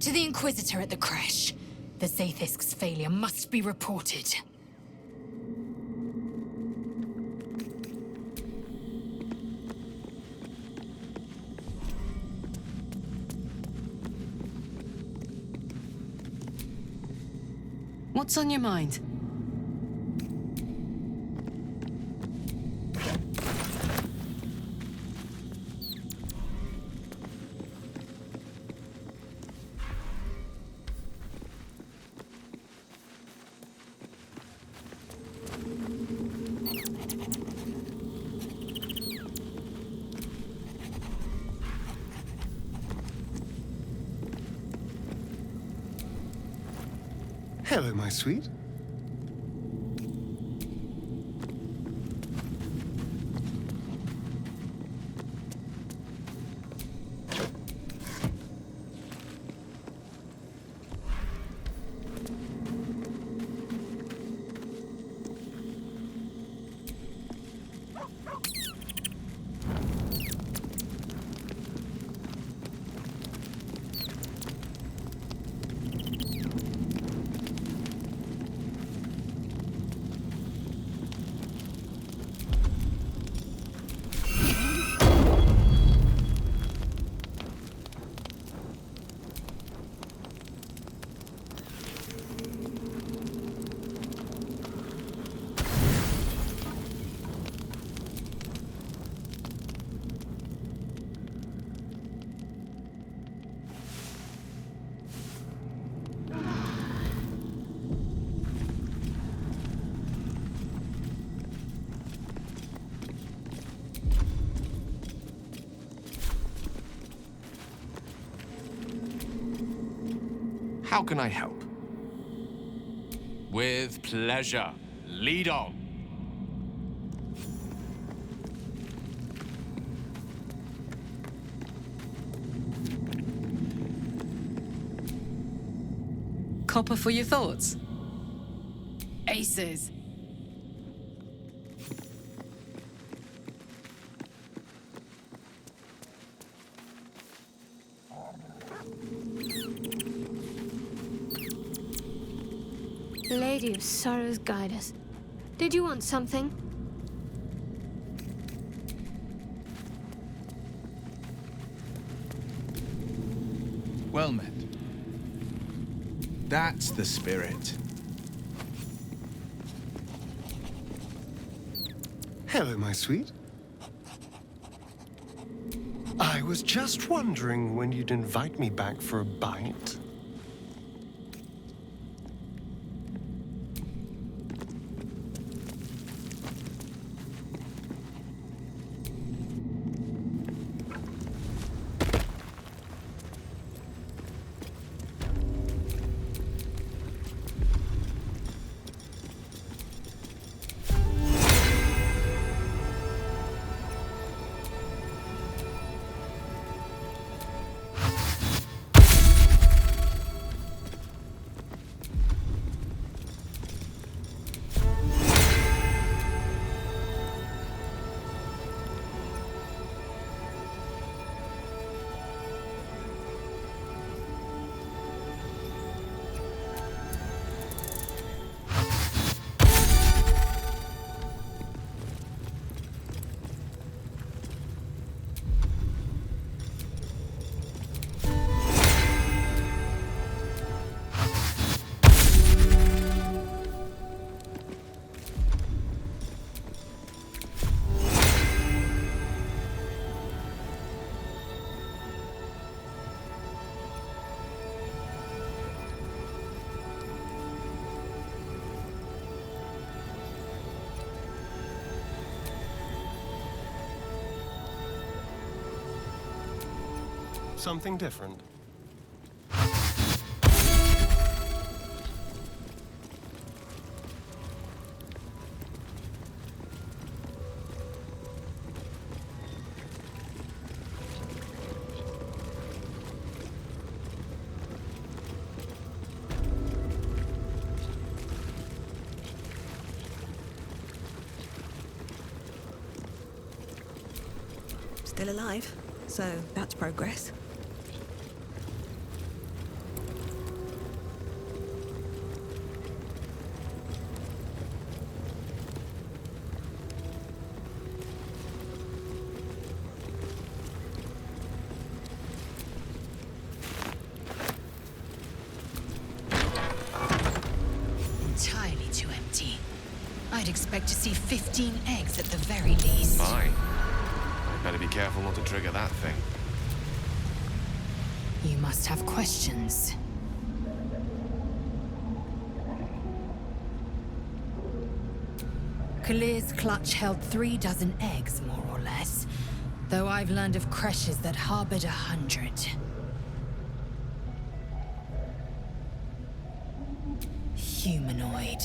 to the Inquisitor at the creche. The Zaithisk's failure must be reported. What's on your mind? Hello, my sweet. How can I help? With pleasure. Lead on. Copper for your thoughts? Aces. Lady of Sorrows, guide us. Did you want something? Well met. That's the spirit. Hello, my sweet. I was just wondering when you'd invite me back for a bite. Something different. Still alive, so that's progress. I'd expect to see 15 eggs at the very least. My. I'd better be careful not to trigger that thing. You must have questions. Kalir's clutch held 3 dozen eggs, more or less, though I've learned of creches that harbored 100. Humanoid.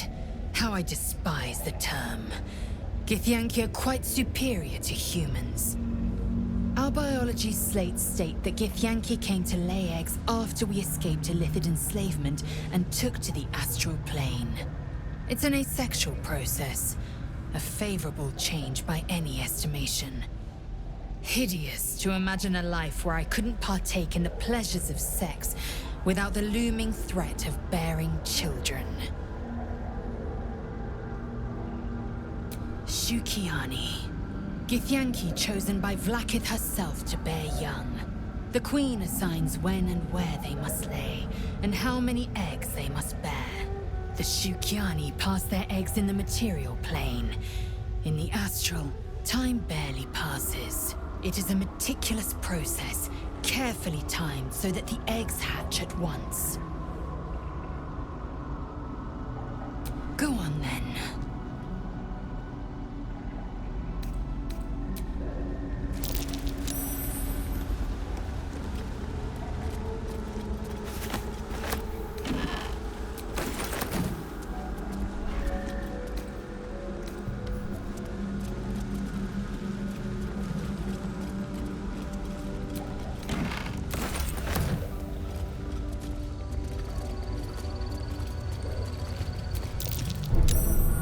How I despise the term. Githyanki are quite superior to humans. Our biology slates state that Githyanki came to lay eggs after we escaped Illithid enslavement and took to the astral plane. It's an asexual process, a favorable change by any estimation. Hideous to imagine a life where I couldn't partake in the pleasures of sex without the looming threat of bearing children. Shukiani. Githyanki chosen by Vlakith herself to bear young. The Queen assigns when and where they must lay, and how many eggs they must bear. The Shukiani pass their eggs in the material plane. In the astral, time barely passes. It is a meticulous process, carefully timed so that the eggs hatch at once. Go on then.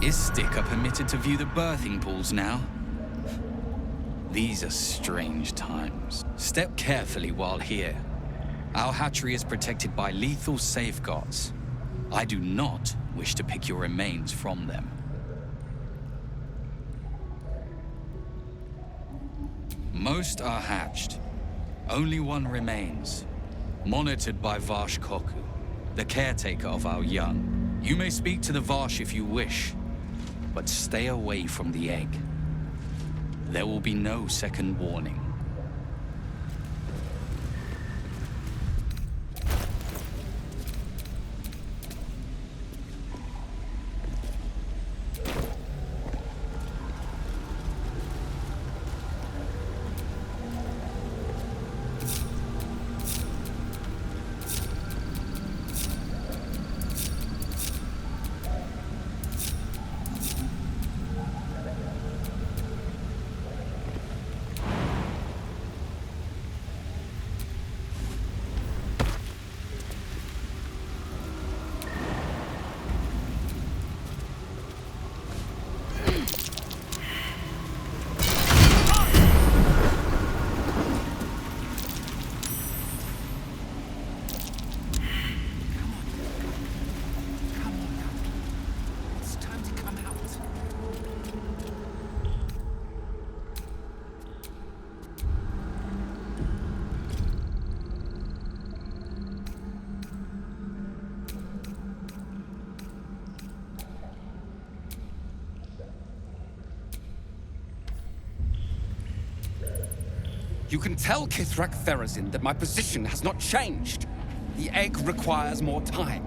Istik are permitted to view the birthing pools now. These are strange times. Step carefully while here. Our hatchery is protected by lethal safeguards. I do not wish to pick your remains from them. Most are hatched. Only one remains. Monitored by Varsh Koku, the caretaker of our young. You may speak to the Varsh if you wish, but stay away from the egg. There will be no second warning. You can tell Kithrak Therazin that my position has not changed. The egg requires more time.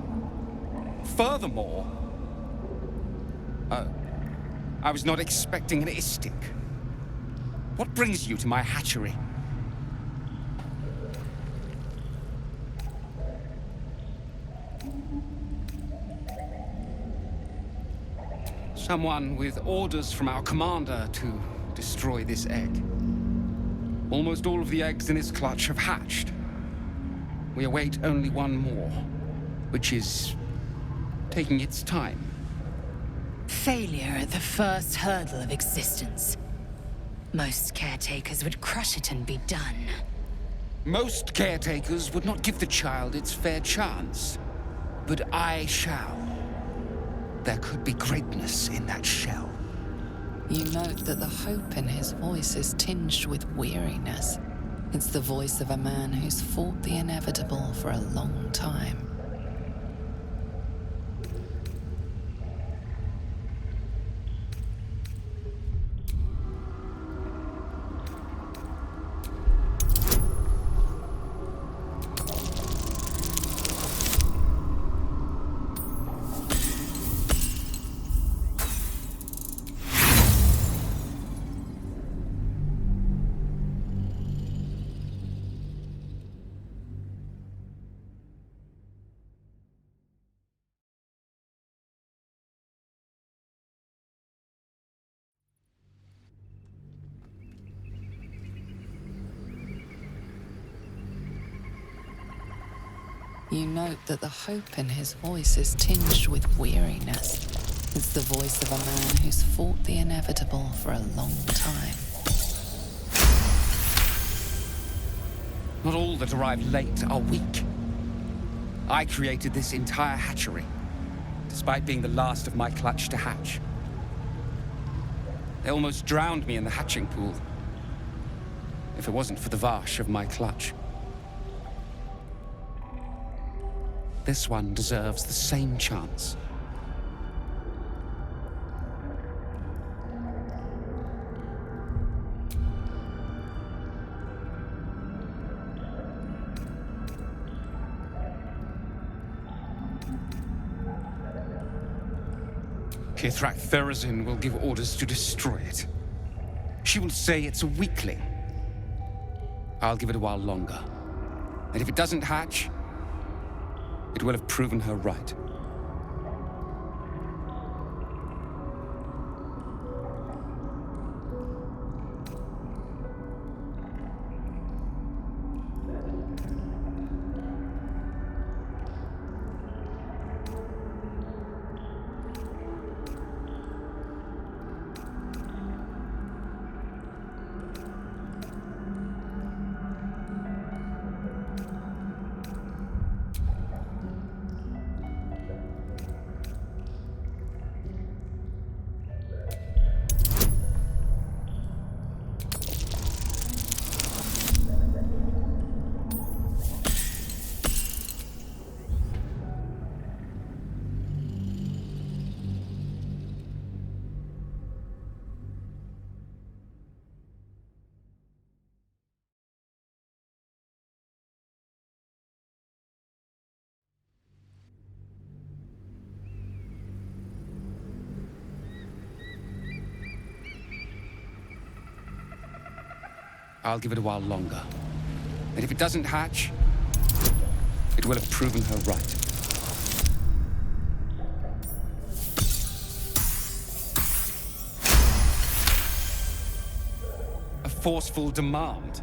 Furthermore... Oh. I was not expecting an Istik. What brings you to my hatchery? Someone with orders from our commander to destroy this egg. Almost all of the eggs in its clutch have hatched. We await only one more, which is taking its time. Failure at the first hurdle of existence. Most caretakers would crush it and be done. Most caretakers would not give the child its fair chance. But I shall. There could be greatness in that shell. You note that the hope in his voice is tinged with weariness. It's the voice of a man who's fought the inevitable for a long time. You note that the hope in his voice is tinged with weariness. It's the voice of a man who's fought the inevitable for a long time. Not all that arrive late are weak. I created this entire hatchery, despite being the last of my clutch to hatch. They almost drowned me in the hatching pool, if it wasn't for the Varsh of my clutch. This one deserves the same chance. Kithrak Therazin will give orders to destroy it. She will say it's a weakling. I'll give it a while longer. And if it doesn't hatch, it will have proven her right. I'll give it a while longer. And if it doesn't hatch, it will have proven her right. A forceful demand.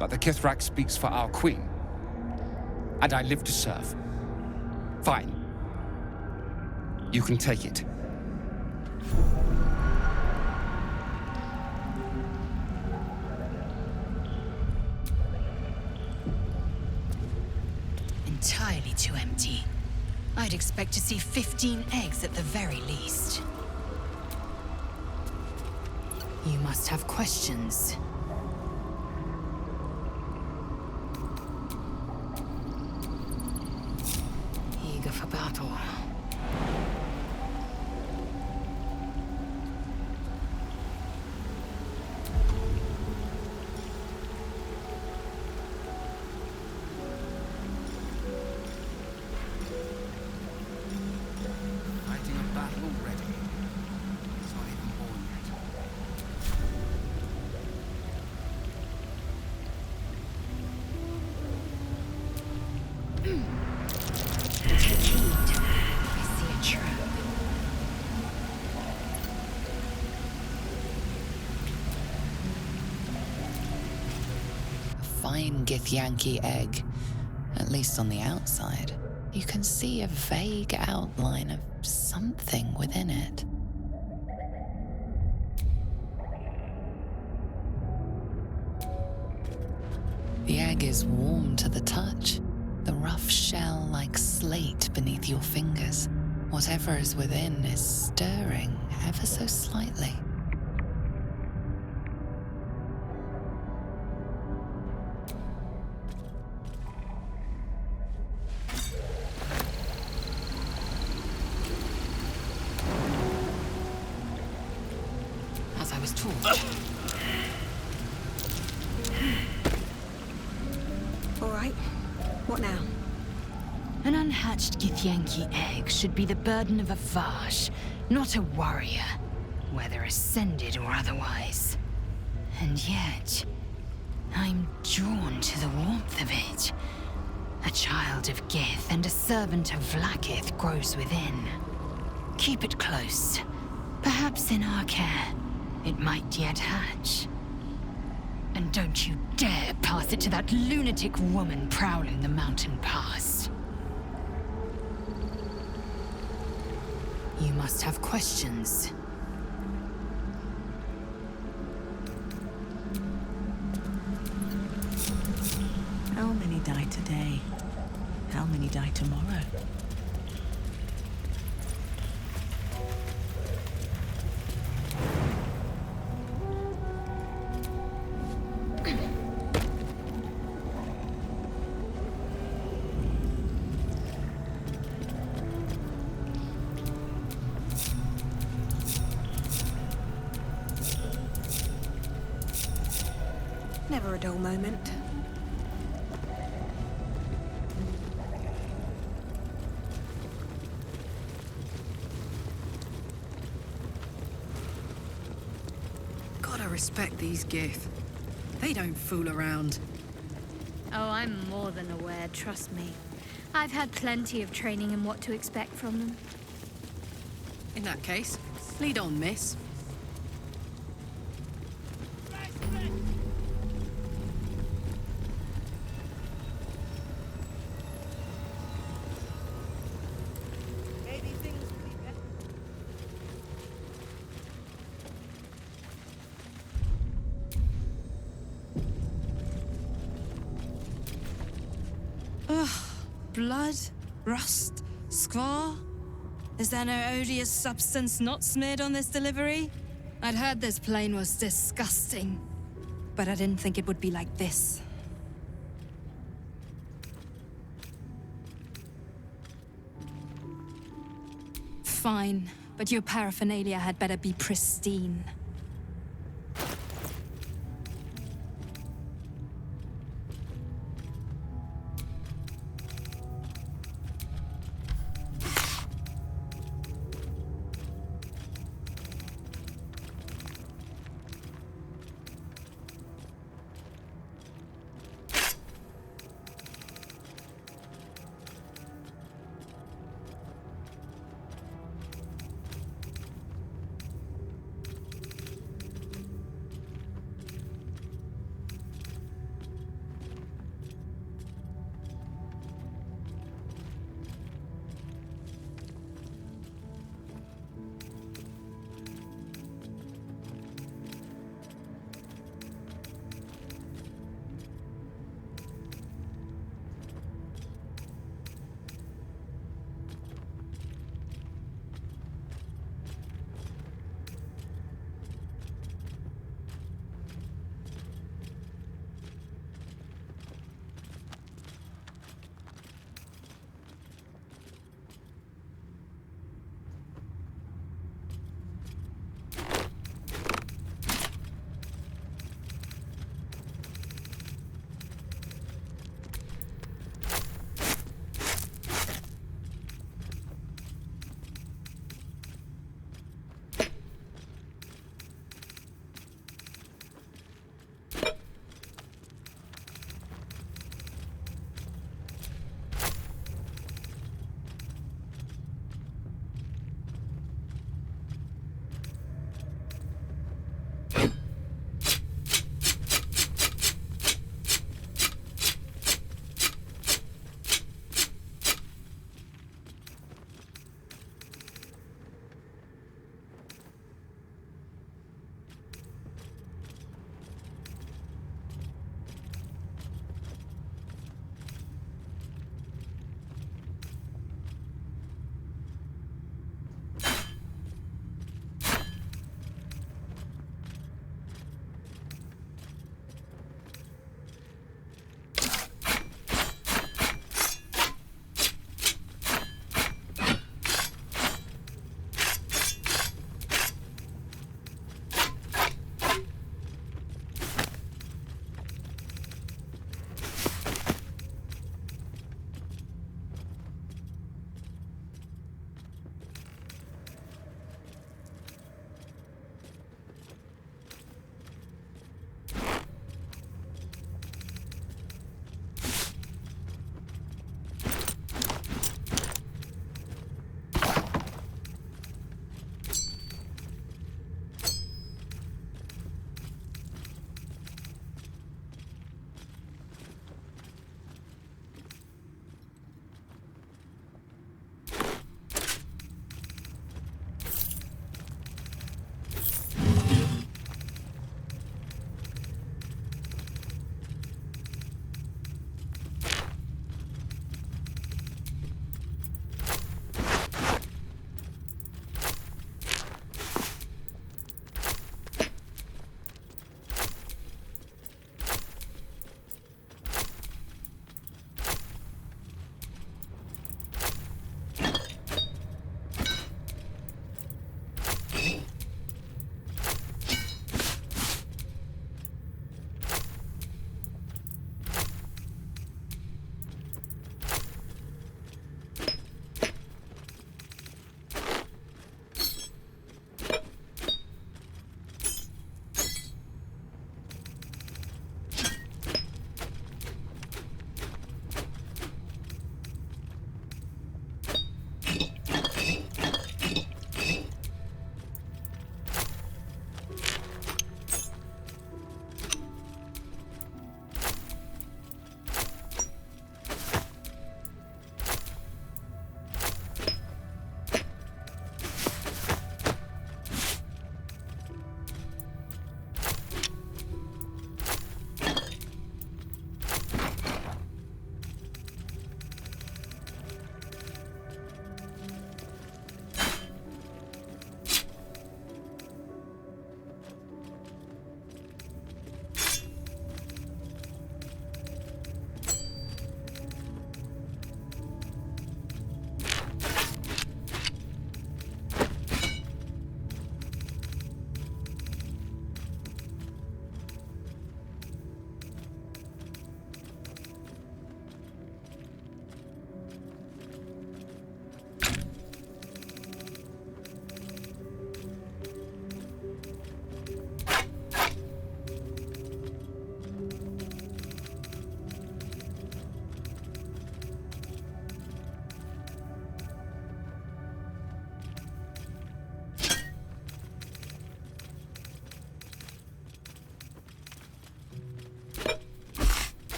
But the Kithrak speaks for our queen. And I live to serve. Fine. You can take it. Entirely too empty. I'd expect to see 15 eggs at the very least. You must have questions. Eager for battle. Fighting a battle already. It's not even born yet. Take heed. I see a trap. A fine Githyanki egg, at least on the outside. You can see a vague outline of something within it. The egg is warm to the touch, the rough shell like slate beneath your fingers. Whatever is within is stirring ever so slightly. As I was told. All right. What now? An unhatched Githyanki egg should be the burden of a Varsh, not a warrior, whether ascended or otherwise. And yet, I'm drawn to the warmth of it. A child of Gith and a servant of Vlaakith grows within. Keep it close. Perhaps in our care, it might yet hatch. And don't you dare pass it to that lunatic woman prowling the mountain pass. must have questions. How many die today? How many die tomorrow? Never a dull moment. Gotta respect these Gith. They don't fool around. Oh, I'm more than aware, trust me. I've had plenty of training in what to expect from them. In that case, lead on, miss. Blood? Rust? Squall? Is there no odious substance not smeared on this delivery? I'd heard this plane was disgusting, but I didn't think it would be like this. Fine, but your paraphernalia had better be pristine.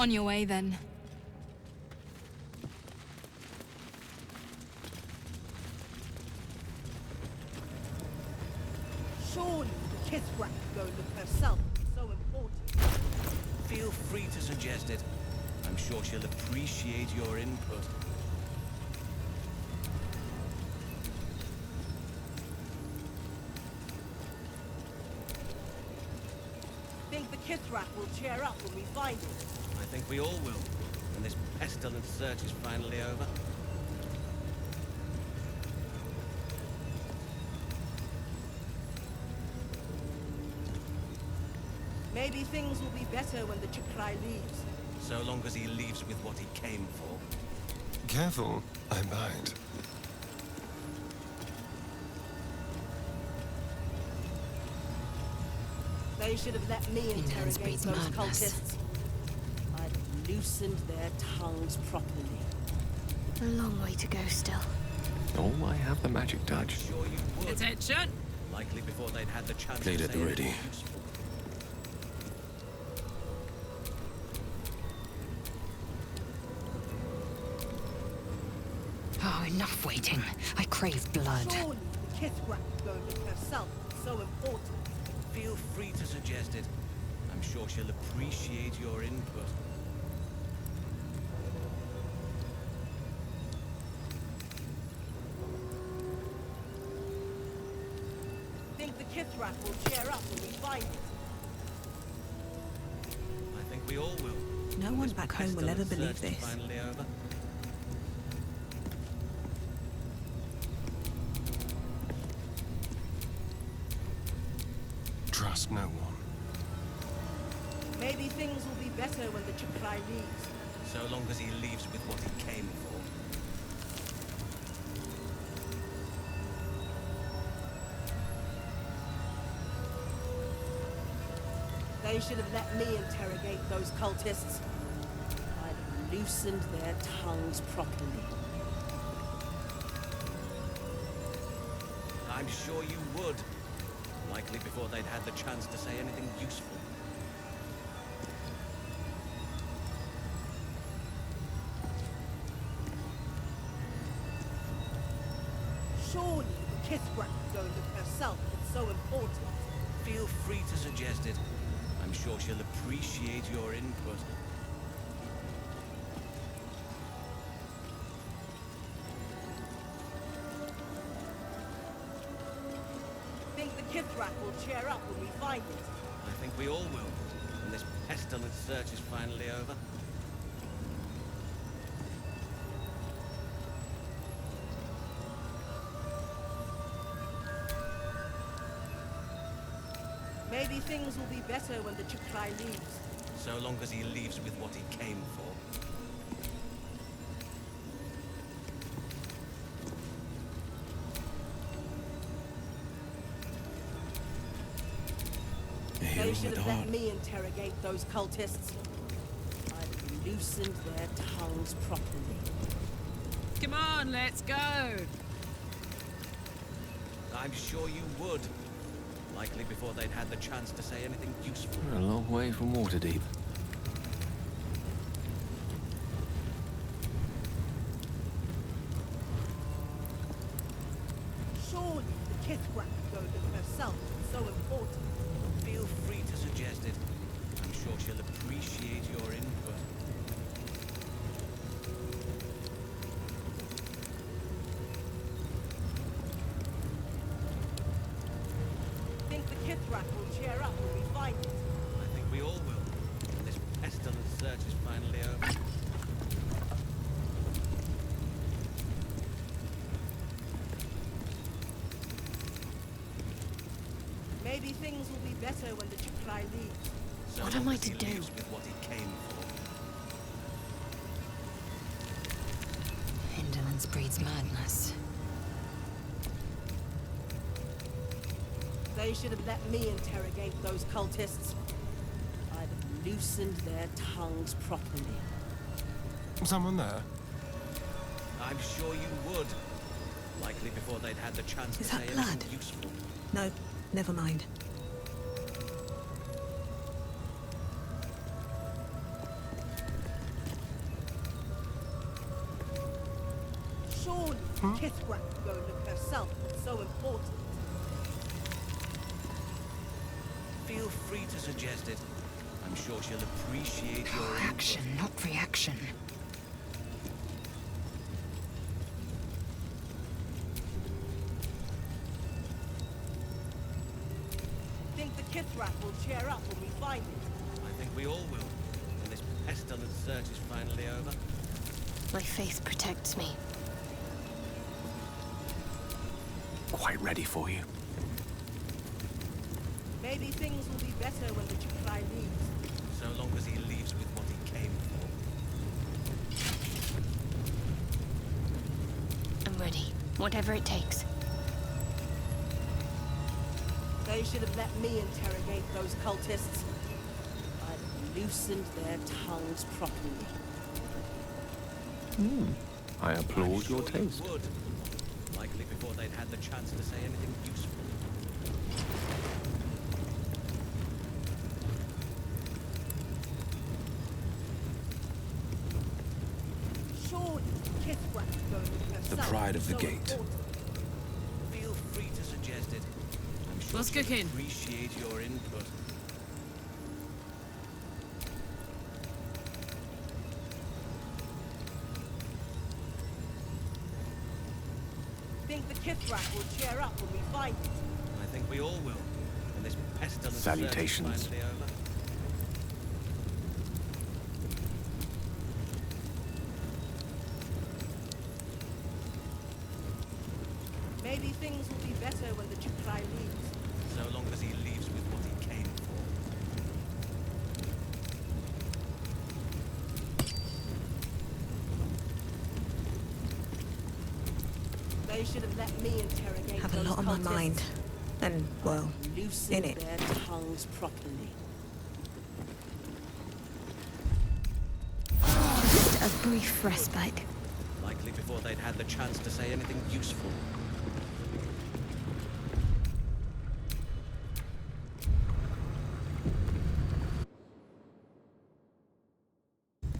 On your way, then. Surely the Kithrak go look herself. So important. Feel free to suggest it. I'm sure she'll appreciate your input. Think the Kithrak will cheer up when we find it. I think we all will, when this pestilent search is finally over. Maybe things will be better when the Chakrai leaves. So long as he leaves with what he came for. Careful, I bite. They should have let me interrogate those cultists. I'd have loosened their tongues properly. A long way to go still. Oh, I have the magic touch. Sure you would. Attention! Likely before they'd had the chance Plate to at say the ready. anything useful. Oh, enough waiting. I crave blood. Surely the Kithrak go look herself. So important. Feel free to suggest it. I'm sure she'll appreciate your input. Think the Kithrak will cheer up when we find it. I think we all will. No one back home will ever believe Search is this. finally over. Trust no one. Maybe things will be better when the Chakrai leaves. So long as he leaves with what he came for. They should have let me interrogate those cultists. I'd have loosened their tongues properly. I'm sure you would. Likely before they'd had the chance to say anything useful. Surely the Kithrak go look herself. It's so important. Feel free to suggest it. I'm sure she'll appreciate your input. Think the Kithrak will cheer up when we find it. I think we all will, when this pestilent search is finally over. Maybe things will be better when the Chakrai leaves. So long as he leaves with what he came for. They should have let me interrogate those cultists. I'd have loosened their tongues properly. Come on, let's go! I'm sure you would. Likely before they'd had the chance to say anything useful. We're a long way from Waterdeep. Surely the Kithrak go look herself. It's so important. Feel free to suggest it. I'm sure she'll appreciate your input. Think the Kithrak will cheer up when we find it. I think we all will, when this pestilent search is finally over. Maybe things will be better when the Chakrai leaves. So What long am I as to he do? leaves with what he came for. Indolence breeds madness. They should have let me interrogate those cultists. I'd have loosened their tongues properly. Someone there? I'm sure you would. Likely before they'd had the chance Is to that say blood? anything useful. No, never mind. Kithrak go look herself. It's so important. Feel free to suggest it. I'm sure she'll appreciate your Action, not reaction. Think the Kithrak will cheer up when we find it? I think we all will, when this pestilent search is finally over. My faith protects me. Quite ready for you. Maybe things will be better when the Chukrai leaves. So long as he leaves with what he came for. I'm ready. Whatever it takes. They should have let me interrogate those cultists. I'd have loosened their tongues properly. I applaud your I'm sure you taste. would. Likely before they'd had the chance to say anything useful. Surely Kithrak go look herself. The pride of the So gate. important. Feel free to suggest it. I'm sure Let's she'll kick in. appreciate your input. Think the Kithrak will cheer up when we find it? I think we all will, when this pestilent Salutations. search is finally over. Maybe things will be better when the Chukrai leaves. So long as he leaves with what he came for. They should have let me interrogate Have a those lot on my cultists. mind. And, well, Loosen in it. their tongues properly. Just a brief respite. Likely before they'd had the chance to say anything useful.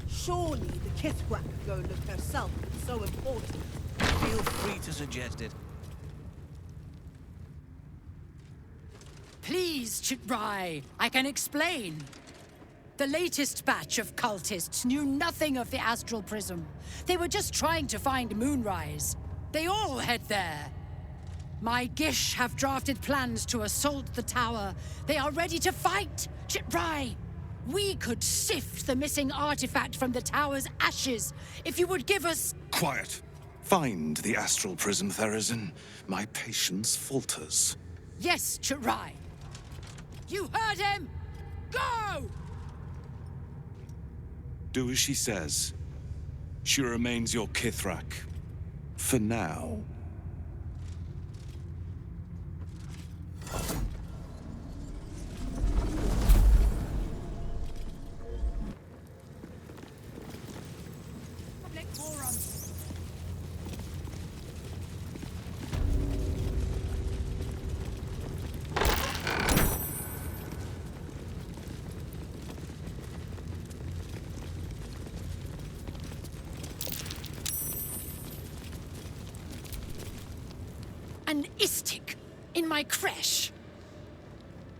Surely the Kithrak go look herself. It's so important. Feel free to suggest it. Please, Chitrai, I can explain. The latest batch of cultists knew nothing of the astral prism. They were just trying to find Moonrise. They all head there. My Gish have drafted plans to assault the tower. They are ready to fight, Chitrai. We could sift the missing artifact from the tower's ashes if you would give us... Quiet. Find the astral prism, Therazin. My patience falters. Yes, Chitrai. You heard him! Go! Do as she says. She remains your Kithrak. For now. An Istik in my creche.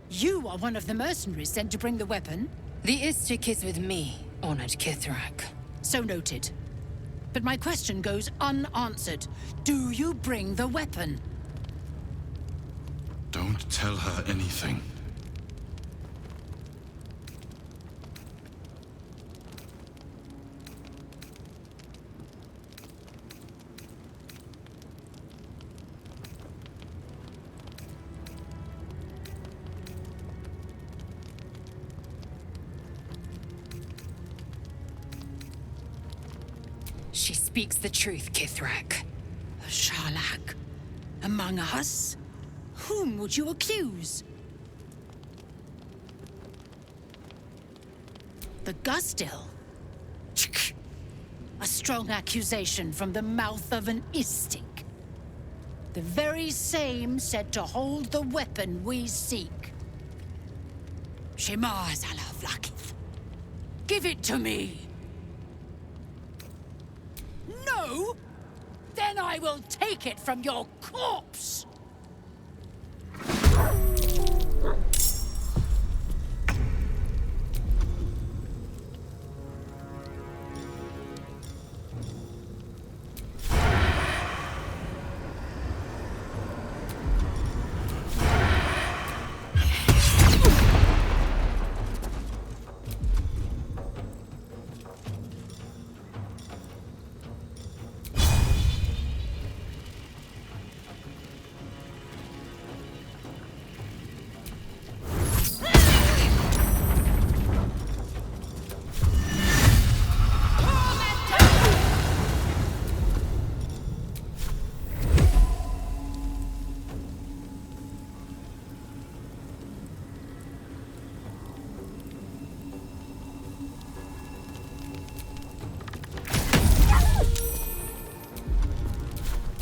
You are one of the mercenaries sent to bring the weapon. The Istik is with me, honored Kithrak. So noted. But my question goes unanswered. Do you bring the weapon? Don't tell her anything. She speaks the truth, Kithrak. A Sharlak? Among us? Whom would you accuse? The Gustil? A strong accusation from the mouth of an Istik. The very same said to hold the weapon we seek. Shema Zalavlakith. Give it to me! No! Then I will take it from your corpse!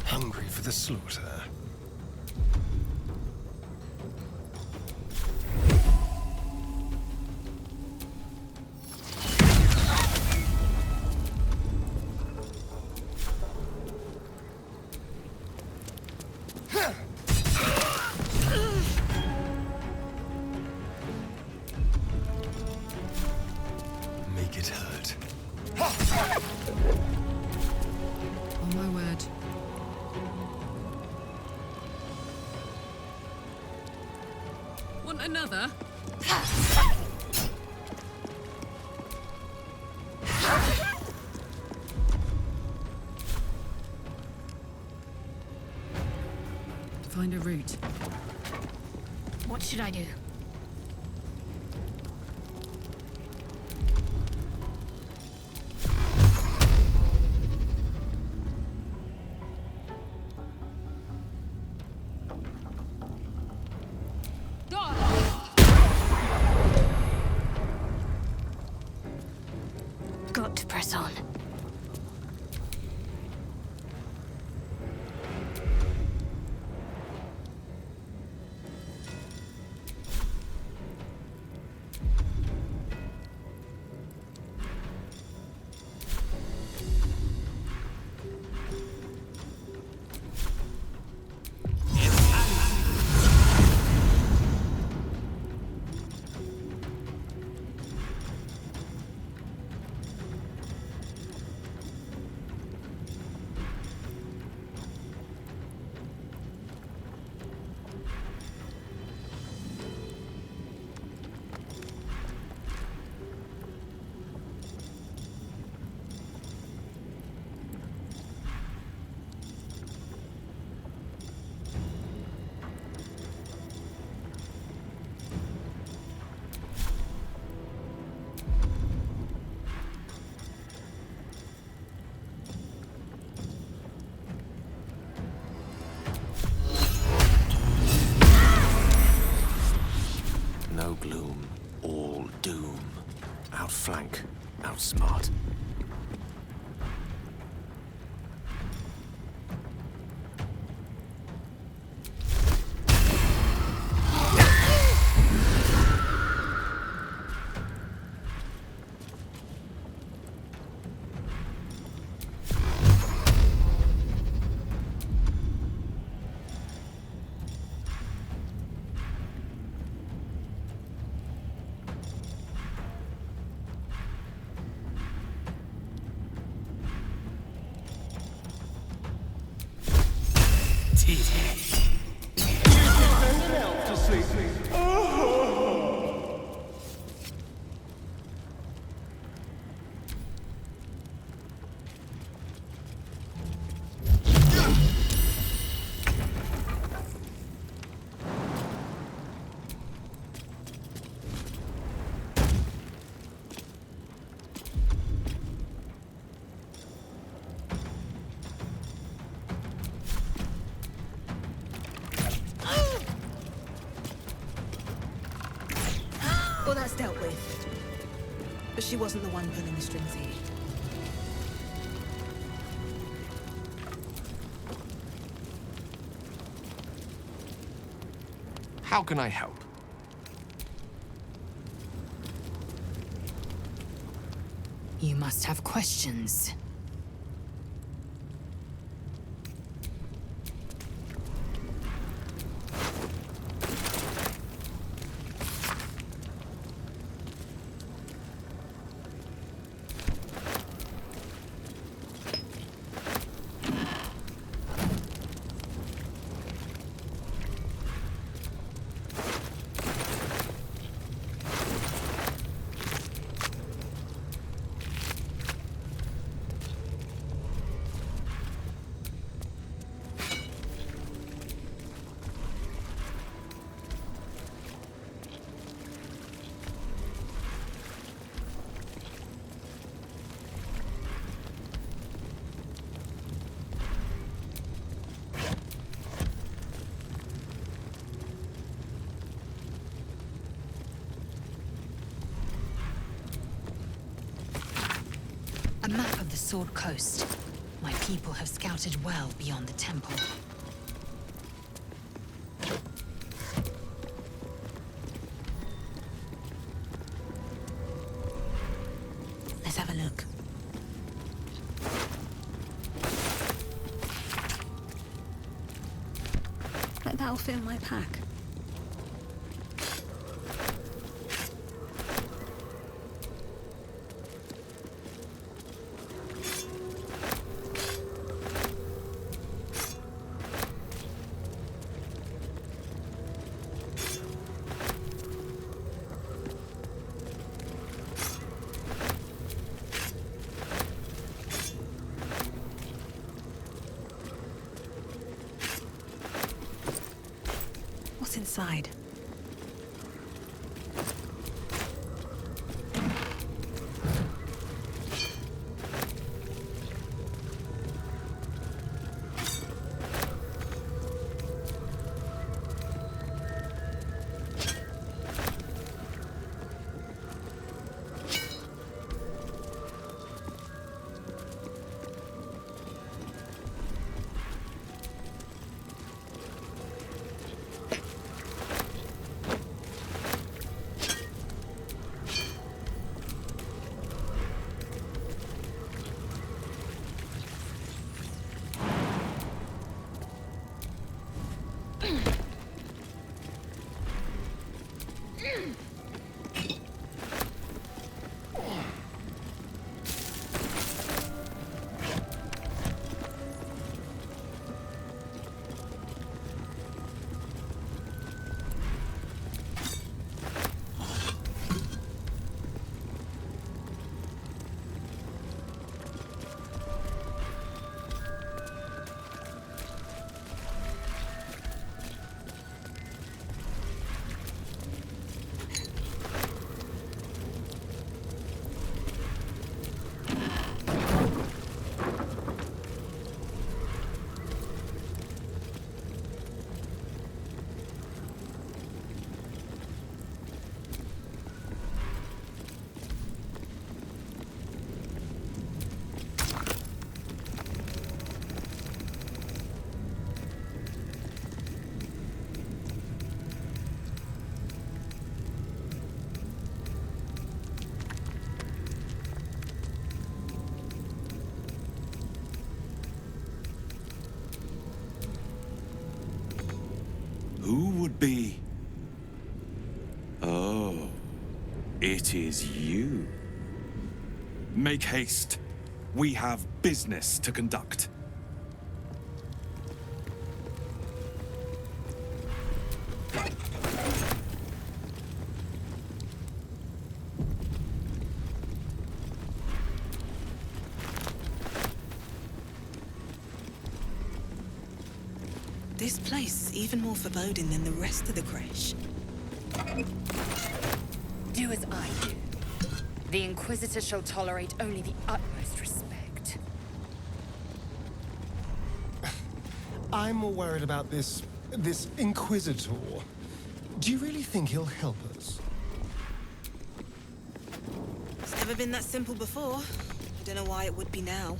Hungry for the slaughter. Make it hurt. Oh my word. Want another? Find a route. What should I do? Got to press on. No gloom, all doom. Outflank, outsmart. Well, that's dealt with. But she wasn't the one pulling the strings here. How can I help? You must have questions. Sword Coast. My people have scouted well beyond the temple. Let's have a look. That'll fit in my pack. What's inside? Who would be? Oh, it is you. Make haste. We have business to conduct. This place is even more foreboding than the rest of the creche. Do as I do. The Inquisitor shall tolerate only the utmost respect. I'm more worried about this Inquisitor. Do you really think he'll help us? It's never been that simple before. I don't know why it would be now.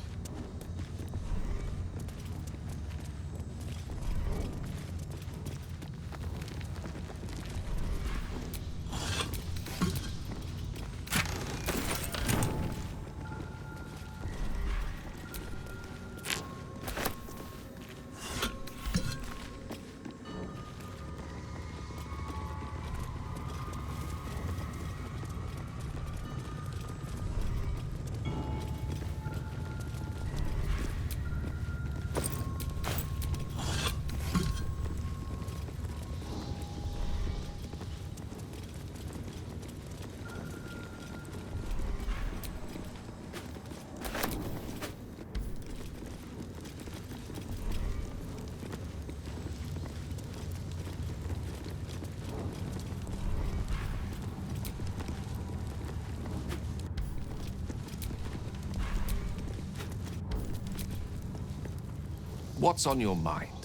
What's on your mind?